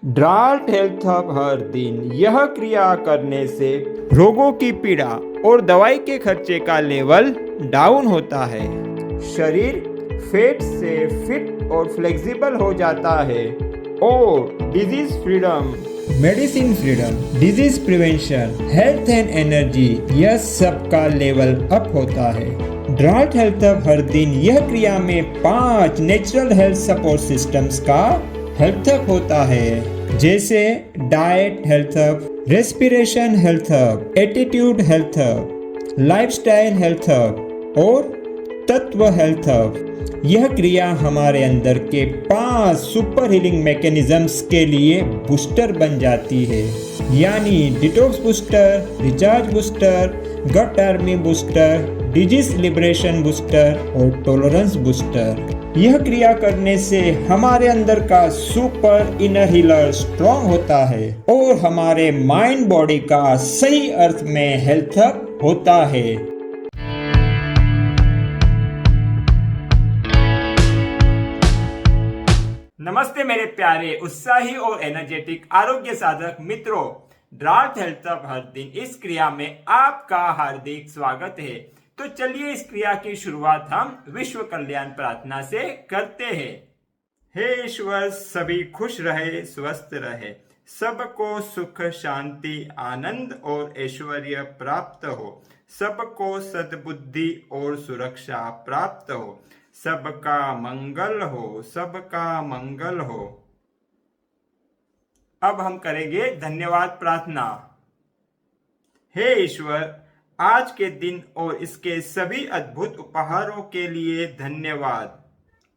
ड्राल्ट health hub हर दिन यह क्रिया करने से रोगों की पीड़ा और दवाई के खर्चे का लेवल डाउन होता है। शरीर फैट से फिट और फ्लेक्सिबल हो जाता है और disease freedom, medicine freedom, disease prevention, health and energy, यह सब का लेवल अप होता है। ड्राल्ट हेल्थ हब हर दिन यह क्रिया में 5 नेचुरल हेल्थ सपोर्ट सिस्टम्स का हेल्थ हब होता है, जैसे diet health hub, respiration health hub, attitude health hub, lifestyle health hub और तत्व हेल्थ हब। यह क्रिया हमारे अंदर के 5 सुपर हीलिंग मैकेनिज्म्स के लिए बूस्टर बन जाती है, यानी detox booster, recharge booster, gut army booster, disease liberation booster और टॉलरेंस बूस्टर। यह क्रिया करने से हमारे अंदर का सुपर इनर हीलर स्ट्रॉन्ग होता है और हमारे माइंड बॉडी का सही अर्थ में हेल्थ अप होता है। नमस्ते मेरे प्यारे उत्साही और एनर्जेटिक आरोग्य साधक मित्रों, ड्राल्ट हेल्थ हब हर दिन इस क्रिया में आपका हार्दिक स्वागत है। तो चलिए इस क्रिया की शुरुआत हम विश्व कल्याण प्रार्थना से करते हैं। हे ईश्वर, सभी खुश रहे, स्वस्थ रहे, सबको सुख, शांति, आनंद और ऐश्वर्य प्राप्त हो, सबको सद्बुद्धि और सुरक्षा प्राप्त हो, सबका मंगल हो, सबका मंगल हो। अब हम करेंगे धन्यवाद प्रार्थना। हे ईश्वर, आज के दिन और इसके सभी अद्भुत उपहारों के लिए धन्यवाद।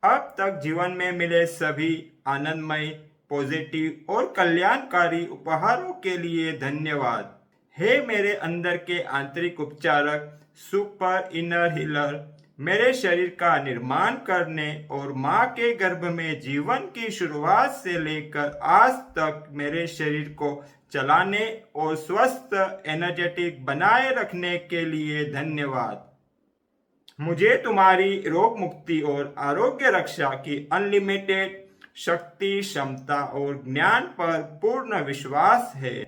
अब तक जीवन में मिले सभी आनंदमय, पॉजिटिव और कल्याणकारी उपहारों के लिए धन्यवाद। हे मेरे अंदर के आंतरिक उपचारक, सुपर इनर हीलर, मेरे शरीर का निर्माण करने और माँ के गर्भ में जीवन की शुरुआत से लेकर आज तक मेरे शरीर को चलाने और स्वस्थ एनर्जेटिक बनाए रखने के लिए धन्यवाद। मुझे तुम्हारी रोग मुक्ति और आरोग्य रक्षा की अनलिमिटेड शक्ति, क्षमता और ज्ञान पर पूर्ण विश्वास है।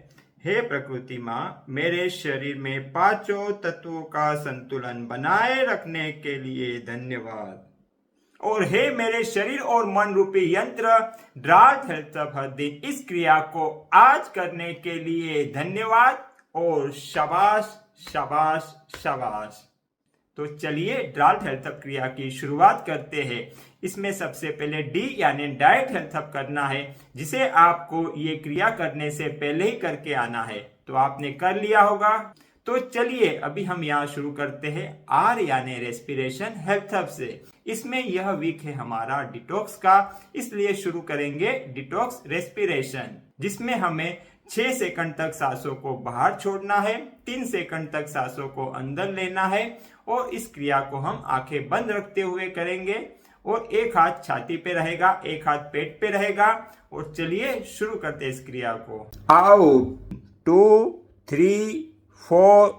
हे प्रकृति माँ, मेरे शरीर में 5 तत्वों का संतुलन बनाए रखने के लिए धन्यवाद। और हे मेरे शरीर और मन रूपी यंत्र ड्राल्ट हेल्थ हब हर दिन इस क्रिया को आज करने के लिए धन्यवाद और शाबाश शाबाश शाबाश। तो चलिए ड्राल्ट हेल्थ हब क्रिया की शुरुआत करते हैं। इसमें सबसे पहले डी यानी डाइट हेल्थ हब करना है, जिसे आपको ये क्रिया करने से पहले ही करके आना है। तो आपने कर लिया होगा। तो चलिए अभी हम यहाँ शुरू करते हैं आर यानी रेस्पिरेशन हेल्थ हब से। इसमें यह वीक है हमारा डिटॉक्स का, इसलिए शुरू करेंगे डिटॉक्स रेस्पिरेशन, जिसमें हमें 6 सेकंड तक सांसों को बाहर छोड़ना है, 3 सेकंड तक सांसों को अंदर लेना है और इस क्रिया को हम आंखें बंद रखते हुए करेंगे और एक हाथ छाती पे रहेगा, एक हाथ पेट पे रहेगा। और चलिए शुरू करते हैं इस क्रिया को। Out 2 3 4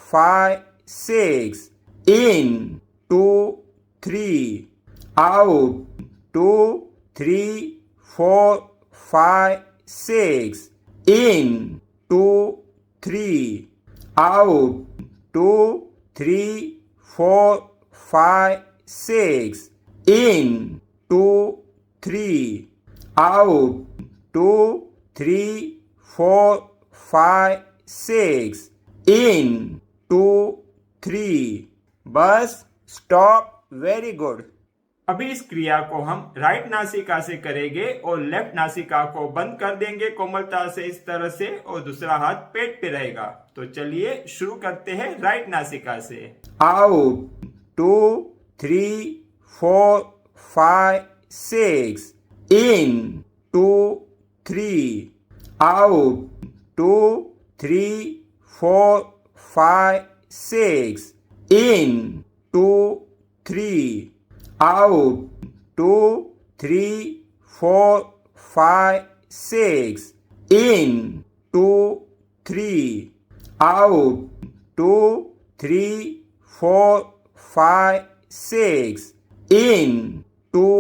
5 6 in 2 3 out 2 3 4 5 6 in 2 3 out 2 3 4 5 6 in 2 3 out 2 3 4 5 6 in 2 3। Bus stop. Very good. अभी इस क्रिया को हम राइट नासिका से करेंगे और लेफ्ट नासिका को बंद कर देंगे कोमलता से इस तरह से, और दूसरा हाथ पेट पे रहेगा। तो चलिए शुरू करते हैं राइट नासिका से। Out 2 3 4 5 6 in 2 3 out 2 3 4 5 6 in 2 3 out 2 3 4 5 6 in 2 3 out 2 3 4 5 6 in 2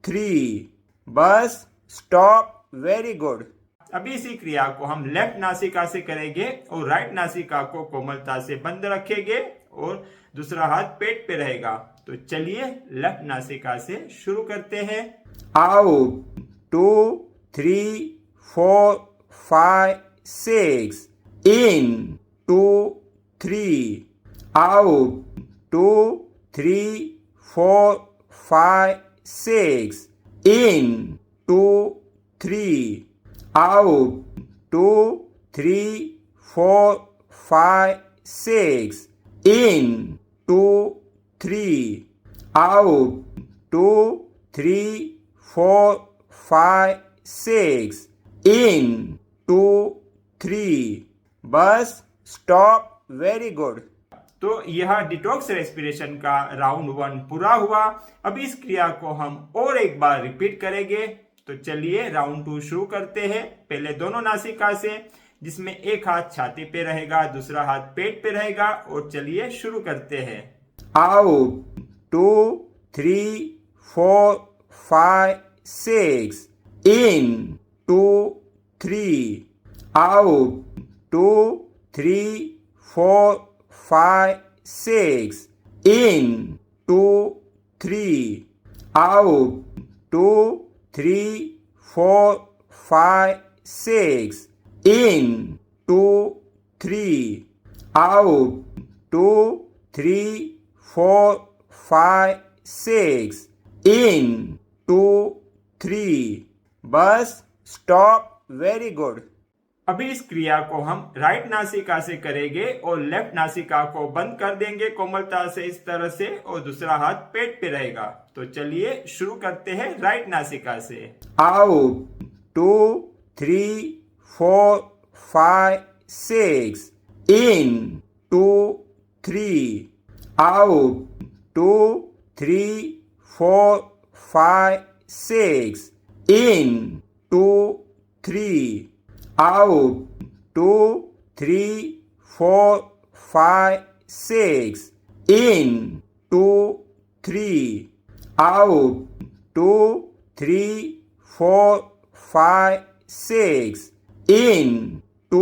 3। Bus stop. Very good. अभी इसी क्रिया को हम लेफ्ट नासिका से करेंगे और राइट नासिका को कोमलता से बंद रखेंगे और दूसरा हाथ पेट पे रहेगा। तो चलिए लेफ्ट नासिका से शुरू करते हैं। Out 2 3 4 5 6 in 2 3 out 2 3 4 5 6 in 2 3 out 2 3 4 5 6 in 2 3 out 2 3 4 5 6 in 2 3 bus stop. Very good. तो यह डिटॉक्स रेस्पिरेशन का राउंड 1 पूरा हुआ। अब इस क्रिया को हम और एक बार रिपीट करेंगे। तो चलिए राउंड 2 शुरू करते हैं। पहले दोनों नासिका से, जिसमें एक हाथ छाती पे रहेगा, दूसरा हाथ पेट पे रहेगा। और चलिए शुरू करते हैं। Out 2 3 4 5 6 in 2 3 out 2 3 4 5 6 in 2 3 out 2 3 4 5 6 in 2 3 out 2 3 4 5 6 in 2 3 bus stop. Very good. अभी इस क्रिया को हम राइट नासिका से करेंगे और लेफ्ट नासिका को बंद कर देंगे कोमलता से इस तरह से, और दूसरा हाथ पेट पे रहेगा। तो चलिए शुरू करते हैं राइट नासिका से। Out 2 3 4 5 6 in 2 3 out 2 3 4 5 6 in 2 3 out 2 3 4 5 6 in 2 3 out 2 3 4 5 6 in 2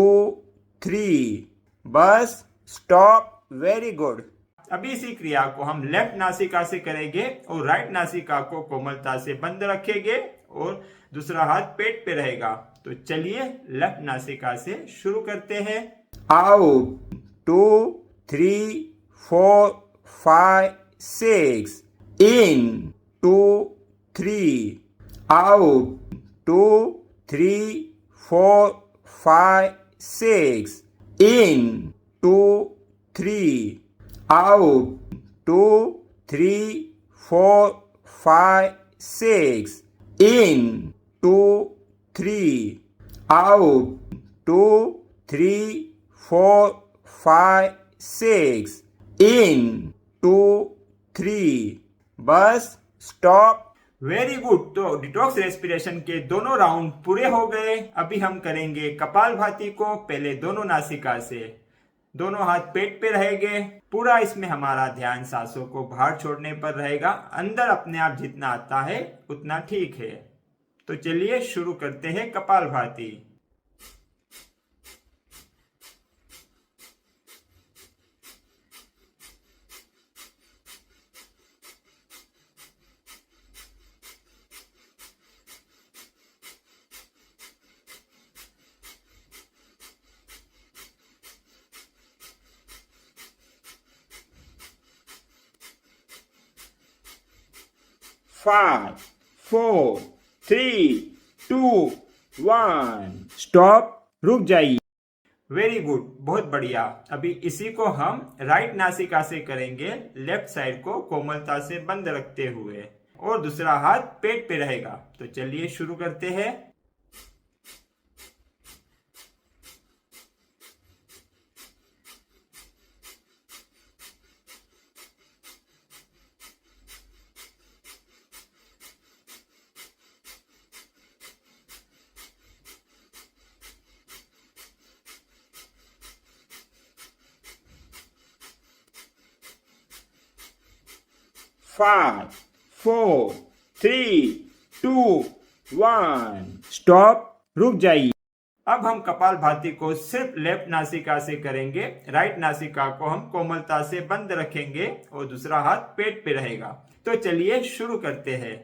3 bus stop. Very good. अभी इसी क्रिया को हम लेफ्ट नासिका से करेंगे और राइट नासिका को कोमलता से बंद रखेंगे और दूसरा हाथ पेट पे रहेगा। तो चलिए लेफ्ट नासिका से शुरू करते हैं। Out 2 3 4 5 6 in 2 3 out 2 3 4 5 6 in 2 3 out 2 3 4 5 6 in 2 3 out 2 3 4 5 6 in 2 3 bus stop. Very good. तो डिटॉक्स रेस्पिरेशन के दोनों राउंड पूरे हो गए। अभी हम करेंगे कपालभाति को। पहले दोनों नासिका से, दोनों हाथ पेट पे रहेंगे। पूरा इसमें हमारा ध्यान सांसों को बाहर छोड़ने पर रहेगा। अंदर अपने आप जितना आता है उतना ठीक है। तो चलिए शुरू करते हैं कपालभाति। 5 4 3 2 1 स्टॉप। रुक जाइए। वेरी गुड, बहुत बढ़िया। अभी इसी को हम राइट नासिका से करेंगे, लेफ्ट साइड को कोमलता से बंद रखते हुए, और दूसरा हाथ पेट पे रहेगा। तो चलिए शुरू करते हैं। Five, 4, 3, 2, 1 स्टॉप, रुक जाइए। अब हम कपालभाति को सिर्फ लेफ्ट नासिका से करेंगे। राइट नासिका को हम कोमलता से बंद रखेंगे और दूसरा हाथ पेट पे रहेगा। तो चलिए शुरू करते हैं।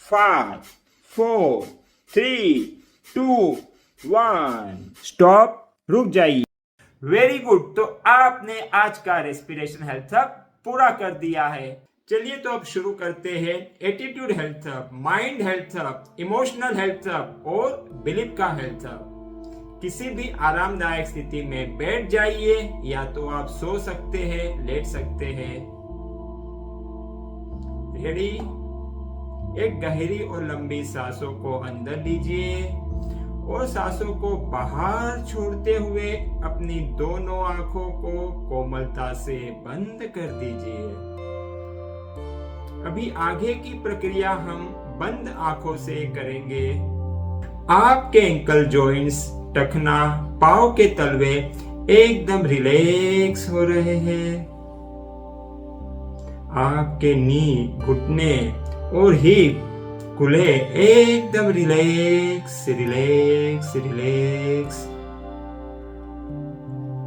Five, 4, 3, 2, 1 स्टॉप, रुक जाइए। Very good. तो आपने आज का रेस्पिरेशन हेल्थ हब पूरा कर दिया है। चलिए तो अब शुरू करते हैं attitude health hub, mind health hub, emotional health hub और बिलीफ का हेल्थ हब। किसी भी आरामदायक स्थिति में बैठ जाइए या तो आप सो सकते हैं, लेट सकते हैं। रेडी? एक गहरी और लंबी सांसों को अंदर लीजिए और सांसों को बाहर छोड़ते हुए अपनी दोनों आंखों को कोमलता से बंद कर दीजिए। अभी आगे की प्रक्रिया हम बंद आंखों से करेंगे। आपके एंकल जॉइंट्स, टखना, पांव के तलवे एकदम रिलैक्स हो रहे हैं। आपके नी, घुटने और हिप खुले एकदम रिलैक्स रिलैक्स रिलैक्स।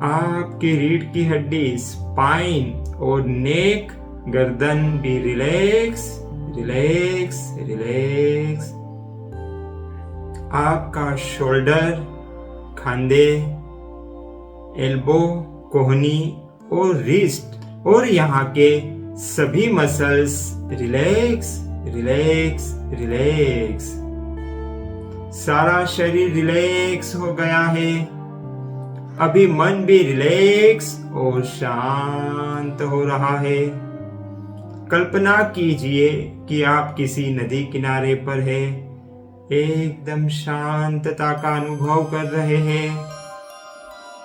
आपकी रीढ़ की हड्डी, स्पाइन और नेक, गर्दन भी रिलैक्स रिलैक्स रिलैक्स। आपका शोल्डर, खांधे, एल्बो, कोहनी और रिस्ट और यहाँ के सभी मसल्स रिलैक्स रिलैक्स रिलैक्स। सारा शरीर रिलैक्स हो गया है। अभी मन भी रिलैक्स और शांत हो रहा है। कल्पना कीजिए कि आप किसी नदी किनारे पर हैं, एकदम शांतता का अनुभव कर रहे हैं,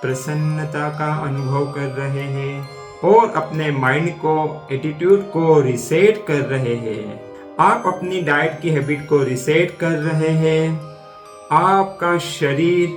प्रसन्नता का अनुभव कर रहे हैं और अपने माइंड को, एटीट्यूड को रिसेट कर रहे हैं। आप अपनी डाइट की हैबिट को रिसेट कर रहे हैं। आपका शरीर,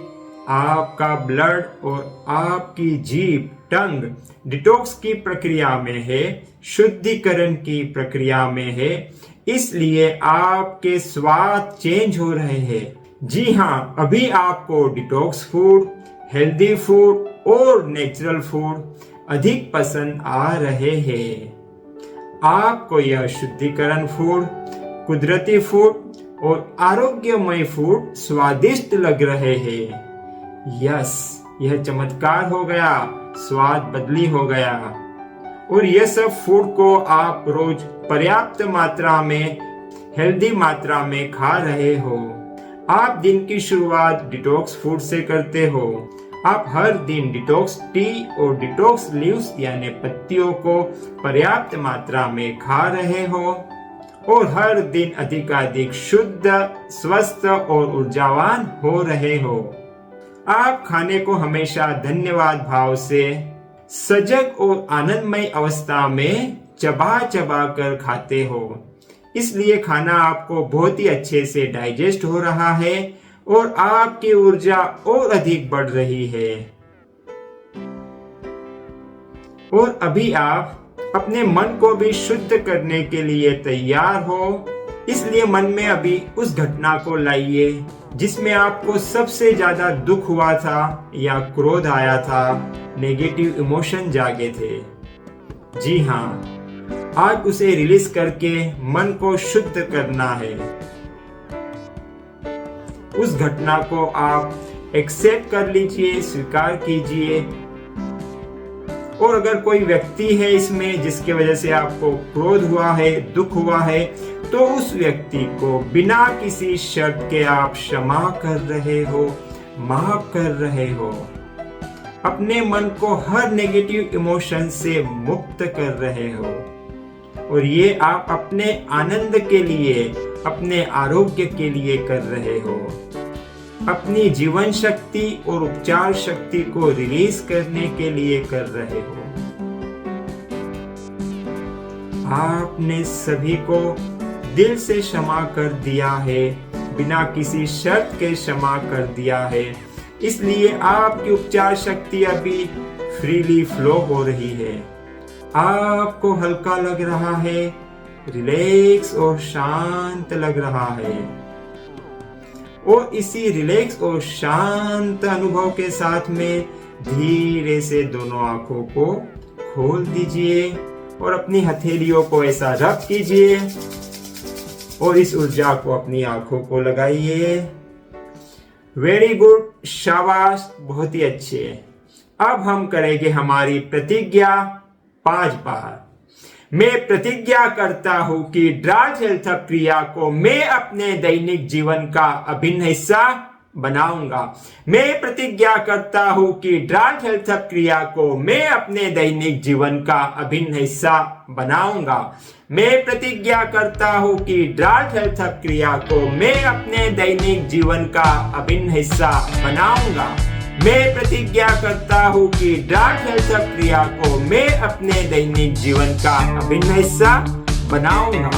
आपका ब्लड और आपकी जीभ, टंग डिटॉक्स की प्रक्रिया में है, शुद्धिकरण की प्रक्रिया में है। इसलिए आपके स्वाद चेंज हो रहे हैं। जी हाँ, अभी आपको डिटॉक्स फूड, हेल्दी फूड और नेचुरल फूड अधिक पसंद आ रहे हैं। आपको यह शुद्धिकरण फूड, कुदरती फूड और आरोग्यमय फूड स्वादिष्ट लग रहे हैं। यस, यह चमत्कार हो गया, स्वाद बदली हो गया। और यह सब फूड को आप रोज पर्याप्त मात्रा में, हेल्दी मात्रा में खा रहे हो। आप दिन की शुरुआत डिटॉक्स फूड से करते हो। आप हर दिन डिटॉक्स टी और डिटॉक्स लीव्स यानी पत्तियों को पर्याप्त मात्रा में खा रहे हो और हर दिन अधिकाधिक शुद्ध, स्वस्थ और ऊर्जावान हो रहे हो। आप खाने को हमेशा धन्यवाद भाव से, सजग और आनंदमय अवस्था में चबा चबा कर खाते हो। इसलिए खाना आपको बहुत ही अच्छे से डाइजेस्ट हो रहा है और आपकी ऊर्जा और अधिक बढ़ रही है। और अभी आप अपने मन को भी शुद्ध करने के लिए तैयार हो। इसलिए मन में अभी उस घटना को लाइए जिसमें आपको सबसे ज्यादा दुख हुआ था या क्रोध आया था, नेगेटिव इमोशन जागे थे। जी हाँ, आज उसे रिलीज करके मन को शुद्ध करना है। उस घटना को आप एक्सेप्ट कर लीजिए, स्वीकार कीजिए। और अगर कोई व्यक्ति है इसमें जिसके वजह से आपको क्रोध हुआ है, दुख हुआ है, तो उस व्यक्ति को बिना किसी शर्त के आप क्षमा कर रहे हो, माफ कर रहे हो। अपने मन को हर नेगेटिव इमोशन से मुक्त कर रहे हो। और ये आप अपने आनंद के लिए, अपने आरोग्य के लिए कर रहे हो। अपनी जीवन शक्ति और उपचार शक्ति को रिलीज करने के लिए कर रहे हो। आपने सभी को दिल से क्षमा कर दिया है, बिना किसी शर्त के क्षमा कर दिया है, इसलिए आपकी उपचार शक्ति अभी फ्रीली फ्लो हो रही है। आपको हल्का लग रहा है, रिलैक्स और शांत लग रहा है। और इसी रिलैक्स और शांत अनुभव के साथ में धीरे से दोनों आंखों को खोल दीजिए और अपनी हथेलियों को ऐसा रब कीजिए और इस ऊर्जा को अपनी आंखों को लगाइए। वेरी गुड, शाबाश, बहुत ही अच्छे। अब हम करेंगे हमारी प्रतिज्ञा 5 बार। मैं प्रतिज्ञा करता हूं कि ड्रार्ट हेल्थ हब क्रिया को मैं अपने दैनिक जीवन का अभिन्न हिस्सा बनाऊंगा। मैं प्रतिज्ञा करता हूं कि ड्रार्ट हेल्थ हब क्रिया को मैं अपने दैनिक जीवन का अभिन्न हिस्सा बनाऊंगा। मैं प्रतिज्ञा करता हूं कि ड्रार्ट हेल्थ हब क्रिया को मैं अपने दैनिक जीवन का अभिन्न हिस्सा बनाऊंगा। मैं प्रतिज्ञा करता हूं कि ड्रार्ट हेल्थ हब क्रिया को मैं अपने दैनिक जीवन का अभिन्न हिस्सा बनाऊंगा।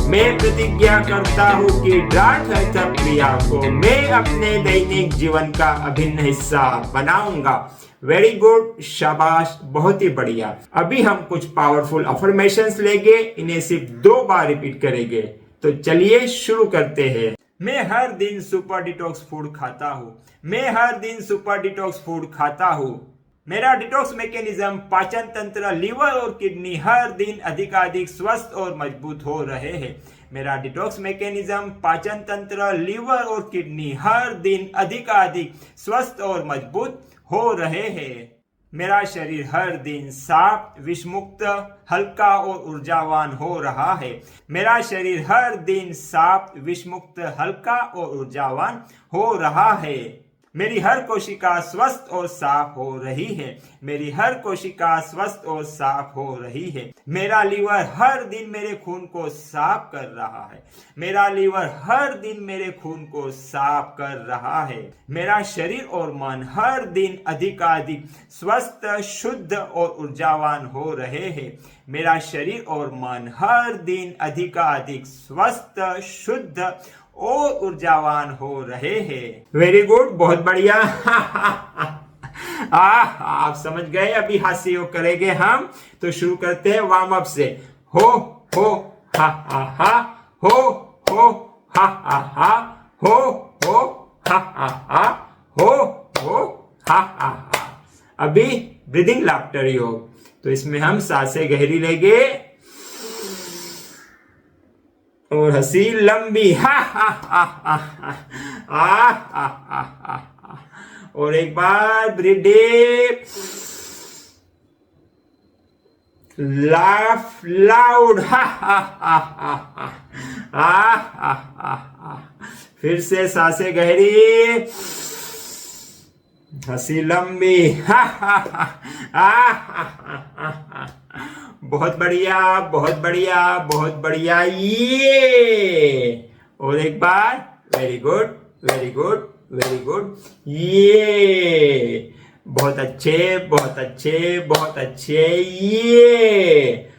मैं प्रतिज्ञा करता हूं कि ड्रार्ट हेल्थ हब क्रिया को मैं अपने दैनिक जीवन का अभिन्न हिस्सा बनाऊंगा। वेरी गुड, शाबाश, बहुत ही बढ़िया। अभी हम कुछ पावरफुल अफर्मेशंस लेंगे, इन्हें सिर्फ 2 बार रिपीट करेंगे। तो चलिए शुरू करते हैं। मैं हर दिन सुपर डिटॉक्स फूड खाता हूँ। मैं हर दिन सुपर डिटॉक्स फूड खाता हूँ। मेरा डिटॉक्स मैकेनिज्म, पाचन तंत्र, लीवर और किडनी हर दिन अधिकाधिक स्वस्थ और मजबूत हो रहे हैं। मेरा डिटॉक्स मैकेनिज्म, पाचन तंत्र, लीवर और किडनी हर दिन अधिकाधिक स्वस्थ और मजबूत हो रहे हैं। मेरा शरीर हर दिन साफ, विषमुक्त, हल्का और ऊर्जावान हो रहा है। मेरा शरीर हर दिन साफ, विषमुक्त, हल्का और ऊर्जावान हो रहा है। मेरी हर कोशिका स्वस्थ और साफ हो रही है। मेरी हर कोशिका स्वस्थ और साफ हो रही है। मेरा लीवर हर दिन मेरे खून को साफ कर रहा है। मेरा लीवर हर दिन मेरे खून को साफ कर रहा है। मेरा शरीर और मन हर दिन अधिकाधिक स्वस्थ, शुद्ध और ऊर्जावान हो रहे हैं। मेरा शरीर और मन हर दिन अधिकाधिक स्वस्थ, शुद्ध और ऊर्जावान हो रहे हैं। वेरी गुड, बहुत बढ़िया। आप समझ गए। अभी हास्य योग करेंगे हम। तो शुरू करते हैं वार्म अप से। हो हा हा, हो हा हा, हो हा हा, हो हा हा। अभी ब्रीदिंग लाफ्टर योग। तो इसमें हम सांसें गहरी लेंगे और हंसी लंबी, हा हा हा हा हा हा हा हा। और एक बार ब्रीथ डीप, लाफ लाउड, हा हा हा हा हा हा हा हा। फिर से सांसें गहरी, हंसी लंबी, हा हा हा हा हा हा। बहुत बढ़िया, बहुत बढ़िया, बहुत बढ़िया। ये और एक बार, very good, very good, very good. ये बहुत अच्छे, बहुत अच्छे, बहुत अच्छे। ये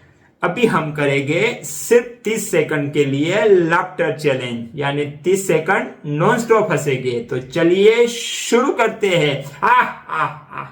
अभी हम करेंगे सिर्फ 30 सेकंड के लिए लाफ्टर चैलेंज, यानी 30 सेकंड नॉन स्टॉप हंसेंगे। तो चलिए शुरू करते हैं। आ आ आ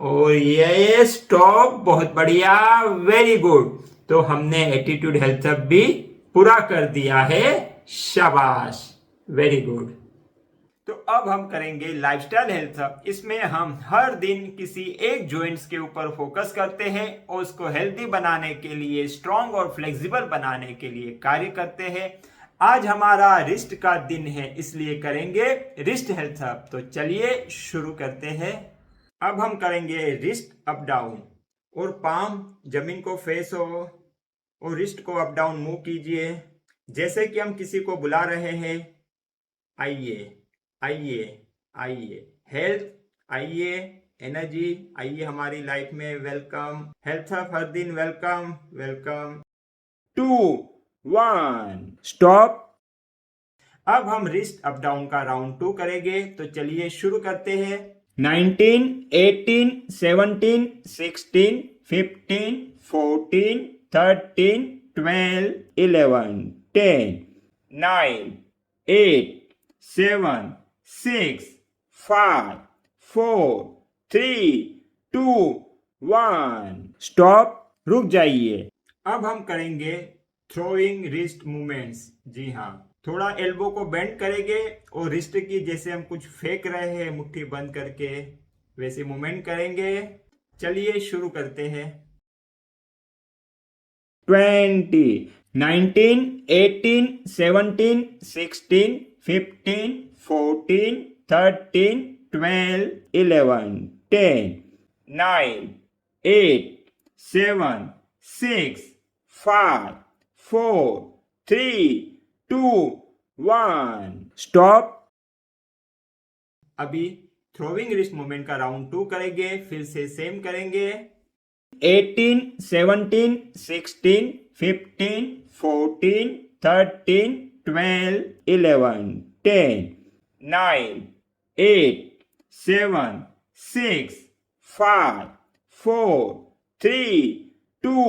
और ये स्टॉप, बहुत बढ़िया, वेरी गुड। तो हमने एटीट्यूड हेल्थ हब भी पूरा कर दिया है, शाबाश, वेरी गुड। तो अब हम करेंगे लाइफस्टाइल हेल्थ हब। इसमें हम हर दिन किसी एक जॉइंट्स के ऊपर फोकस करते हैं और उसको हेल्दी बनाने के लिए, स्ट्रॉन्ग और फ्लेक्सिबल बनाने के लिए कार्य करते हैं। आज हमारा रिस्ट का दिन है, इसलिए करेंगे रिस्ट हेल्थ अप। तो चलिए शुरू करते हैं। अब हम करेंगे रिस्ट अप डाउन और पाम जमीन को फेस हो और रिस्ट को अप डाउन मूव कीजिए, जैसे कि हम किसी को बुला रहे हैं। आइए आइए आइए, हेल्थ आइए, एनर्जी आइए हमारी लाइफ में। वेलकम हेल्थ अप, हर दिन वेलकम वेलकम। 2 1 स्टॉप। अब हम रिस्ट अप डाउन का राउंड 2 करेंगे, तो चलिए शुरू करते हैं। 19 18 17 16 15 14 13 12 11 10 9 8 7 6 5 4 3 2 1 स्टॉप। रुक जाइए। अब हम करेंगे थ्रोइंग रिस्ट मूवमेंट्स। जी हाँ, थोड़ा एल्बो को बेंड करेंगे और रिस्ट की जैसे हम कुछ फेंक रहे हैं मुट्ठी बंद करके, वैसे मूवमेंट करेंगे। चलिए शुरू करते हैं। 20 19 18 17 16 15 14 13 12 11 10 9 8 7 6 5 4 3 2 1 स्टॉप। अभी थ्रोइंग रिस्ट मूवमेंट का राउंड 2 करेंगे, फिर से सेम करेंगे। 18 17 16 15 14 13 12 11 10 9 8 7 6 5 4 3 2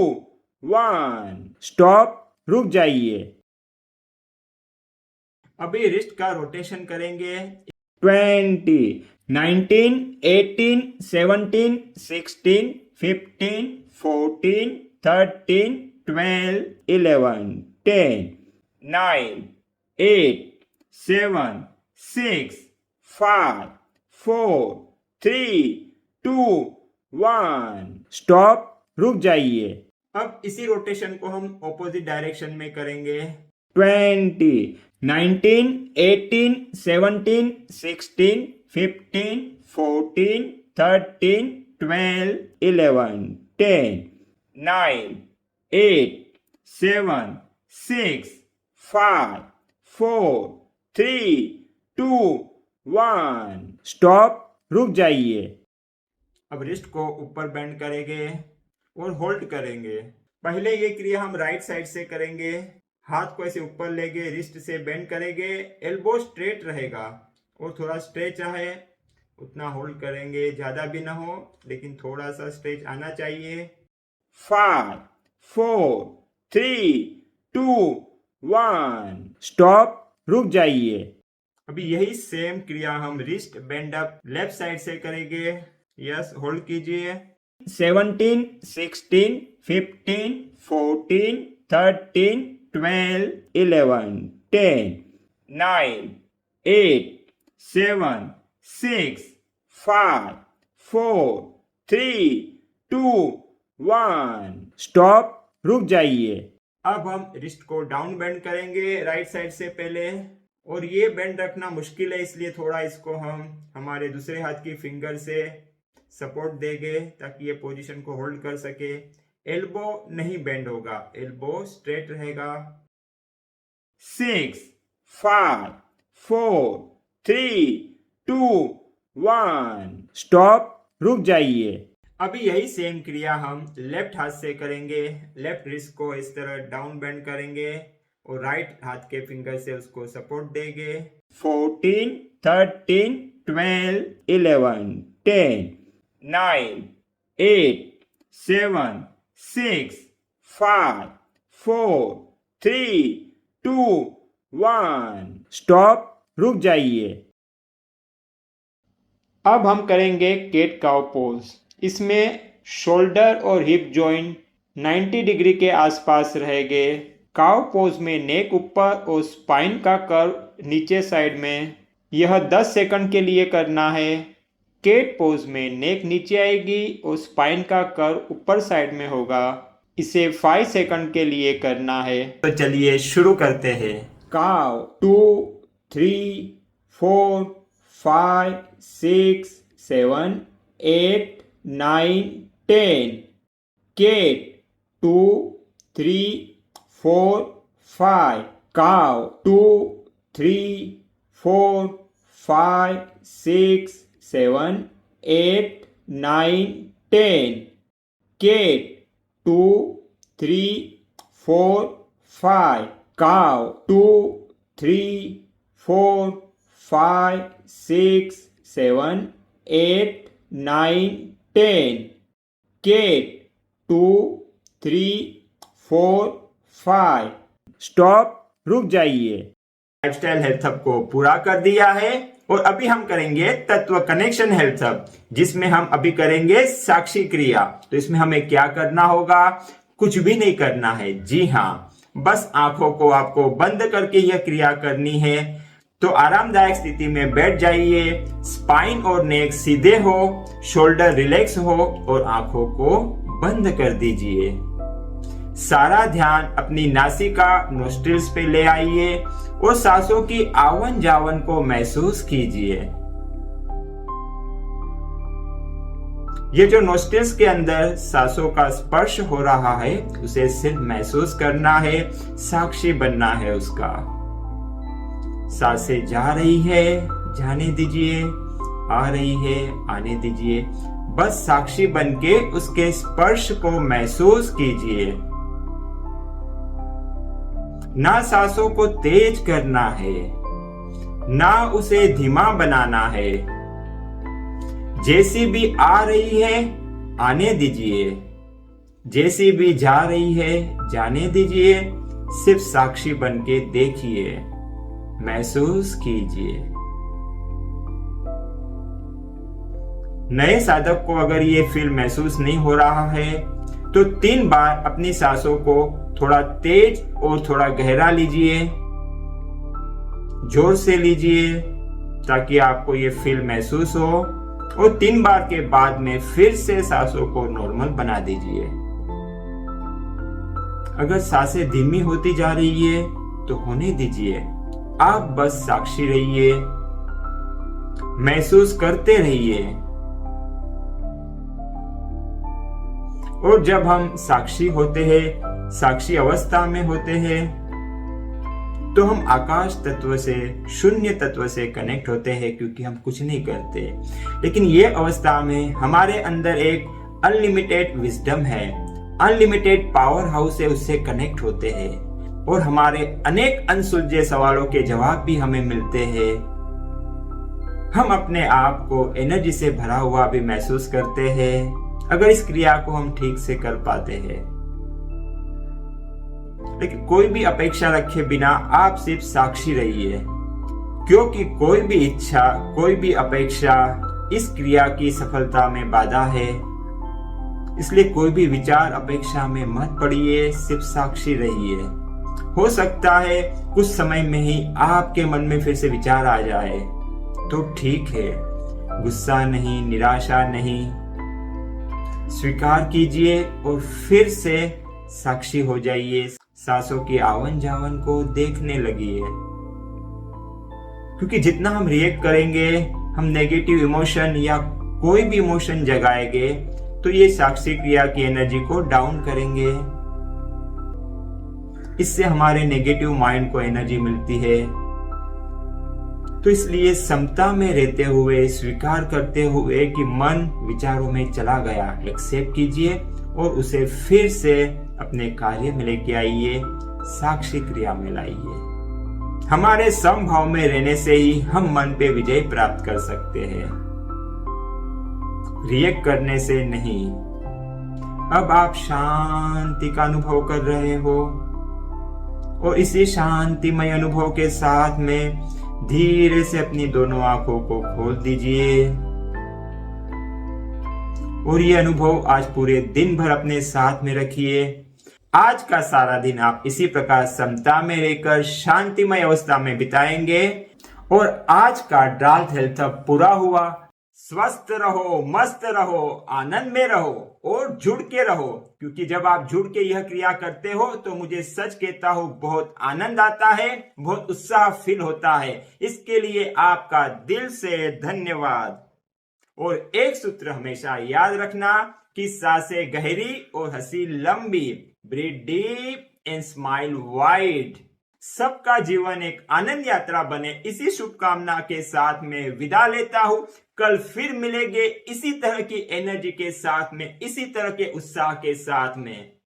1 स्टॉप। रुक जाइए। अभी रिस्ट का रोटेशन करेंगे। 20 19 18 17 16 15 14 13 12 11 10 9 8 7 6 5 4 3 2 1 स्टॉप। रुक जाइए। अब इसी रोटेशन को हम ऑपोजिट डायरेक्शन में करेंगे। 20 19 18 17 16 15 14 13 12 11 10 9 8 7 6 5 4 3 2 1 स्टॉप। रुक जाइए। अब रिस्ट को ऊपर बेंड करेंगे और होल्ड करेंगे। पहले ये क्रिया हम राइट साइड से करेंगे। हाथ को ऐसे ऊपर लेंगे, रिस्ट से बेंड करेंगे, एल्बो स्ट्रेट रहेगा और थोड़ा स्ट्रेच है उतना होल्ड करेंगे, ज्यादा भी ना हो लेकिन थोड़ा सा स्ट्रेच आना चाहिए। 5 4 3 2 1 स्टॉप। रुक जाइए। अभी यही सेम क्रिया हम wrist bend up left side से करेंगे। यस, होल्ड कीजिए। 17 16 15 14 13 12 11 10 9 8 7 6 5 4 3 2 1 स्टॉप। रुक जाइए। अब हम रिस्ट को डाउन बेंड करेंगे राइट साइड से पहले, और ये बेंड रखना मुश्किल है, इसलिए थोड़ा इसको हम हमारे दूसरे हाथ की फिंगर से सपोर्ट देंगे ताकि ये पोजीशन को होल्ड कर सके। एल्बो नहीं बेंड होगा, एल्बो स्ट्रेट रहेगा। 6 5 4 3 2 1 स्टॉप। रुक जाइए। अभी यही सेम क्रिया हम लेफ्ट हाथ से करेंगे। लेफ्ट रिस्ट को इस तरह डाउन बेंड करेंगे और राइट हाथ के फिंगर से उसको सपोर्ट देंगे। 14 13 12 11 10 9 8 7 6 5 4 3 2 1 स्टॉप। रुक जाइए। अब हम करेंगे केट काउ पोज। इसमें शोल्डर और हिप जॉइंट 90 डिग्री के आसपास रहेंगे। काउ पोज में नेक ऊपर और स्पाइन का कर्व नीचे साइड में। यह 10 सेकंड के लिए करना है। केट पोज में नेक नीचे आएगी और स्पाइन का कर्व ऊपर साइड में होगा। इसे 5 सेकंड के लिए करना है। तो चलिए शुरू करते हैं। cow 2 3 4 5 6 7 8 9 10 cat 2 3 4 5 cow 2 3 4 5 6 7 8 9 10 cat 2 3 4 5 cow 2 3 4 5 6 7 8 9 10 cat 2 3 4 5 stop, रुक जाइए। लाइफस्टाइल हेल्थ हब को पूरा कर दिया है और अभी हम करेंगे तत्व कनेक्शन हेल्थ हब, जिसमें हम अभी करेंगे साक्षी क्रिया। तो इसमें हमें क्या करना होगा? कुछ भी नहीं करना है। जी हाँ, बस आंखों को आपको बंद करके यह क्रिया करनी है। तो आरामदायक स्थिति में बैठ जाइए, स्पाइन और नेक सीधे हो, शोल्डर रिलैक्स हो और आंखों को बंद कर दीजिए। सारा ध्यान अपनी नासिका नोस्ट्रिल्स पे ले आइए और सांसों की आवन जावन को महसूस कीजिए। ये जो नोस्ट्रिल्स के अंदर सांसों का स्पर्श हो रहा है, उसे सिर्फ महसूस करना है, साक्षी बनना है उसका। सांसें जा रही है, जाने दीजिए, आ रही है, आने दीजिए। बस साक्षी बनके उसके स्पर्श को महसूस कीजिए। ना सांसों को तेज करना है, ना उसे धीमा बनाना है। जैसी भी आ रही है आने दीजिए, जैसी भी जा रही है जाने दीजिए। सिर्फ साक्षी बनके देखिए, महसूस कीजिए। नए साधक को अगर ये फील महसूस नहीं हो रहा है तो 3 बार अपनी सांसों को थोड़ा तेज और थोड़ा गहरा लीजिए, जोर से लीजिए, ताकि आपको ये फील महसूस हो। और 3 बार के बाद में फिर से सांसों को नॉर्मल बना दीजिए। अगर सांसें धीमी होती जा रही है तो होने दीजिए, आप बस साक्षी रहिए, महसूस करते रहिए। और जब हम साक्षी होते हैं, साक्षी अवस्था में होते हैं, तो हम आकाश तत्व से, शून्य तत्व से कनेक्ट होते हैं, क्योंकि हम कुछ नहीं करते। लेकिन ये अवस्था में हमारे अंदर एक अनलिमिटेड विजडम है, अनलिमिटेड पावर हाउस है, उससे कनेक्ट होते हैं और हमारे अनेक अनसुलझे सवालों के जवाब भी हमें मिलते हैं। हम अपने आप को एनर्जी से भरा हुआ भी महसूस करते हैं, अगर इस क्रिया को हम ठीक से कर पाते हैं। लेकिन कोई भी अपेक्षा रखे बिना आप सिर्फ साक्षी रहिए, क्योंकि कोई भी इच्छा, कोई भी अपेक्षा इस क्रिया की सफलता में बाधा है। इसलिए कोई भी विचार अपेक्षा में मत पड़िए, सिर्फ साक्षी रहिए। हो सकता है कुछ समय में ही आपके मन में फिर से विचार आ जाए, तो ठीक है, गुस्सा नहीं, निराशा नहीं, स्वीकार कीजिए और फिर से साक्षी हो जाइए। सांसों की आवन जावन को देखने लगिए, क्योंकि जितना हम रिएक्ट करेंगे, हम नेगेटिव इमोशन या कोई भी इमोशन जगाएंगे, तो ये साक्षी क्रिया की एनर्जी को डाउन करेंगे। इससे हमारे नेगेटिव माइंड को एनर्जी मिलती है। तो इसलिए समता में रहते हुए, स्वीकार करते हुए कि मन विचारों में चला गया, एक्सेप्ट कीजिए और उसे फिर से अपने कार्य में लेके आइए, साक्षी क्रिया में लाइए। हमारे समभाव में रहने से ही हम मन पे विजय प्राप्त कर सकते हैं, रिएक्ट करने से नहीं। अब आप शांति का अनुभव कर रहे हो और इसी शांतिमय अनुभव के साथ में धीरे से अपनी दोनों आंखों को खोल दीजिए और ये अनुभव आज पूरे दिन भर अपने साथ में रखिए। आज का सारा दिन आप इसी प्रकार समता में रहकर शांतिमय अवस्था में बिताएंगे और आज का डार्क हेल्थ हब पूरा हुआ। स्वस्थ रहो, मस्त रहो, आनंद में रहो और जुड़ के रहो, क्योंकि जब आप जुड़ के यह क्रिया करते हो तो मुझे सच कहता हूं बहुत आनंद आता है, बहुत उत्साह फील होता है। इसके लिए आपका दिल से धन्यवाद। और एक सूत्र हमेशा याद रखना कि सांसें गहरी और हंसी लंबी। Breathe deep and smile wide. सबका जीवन एक आनंद यात्रा बने, इसी शुभकामना के साथ में विदा लेता हूं। कल फिर मिलेंगे इसी तरह की एनर्जी के साथ में, इसी तरह के उत्साह के साथ में।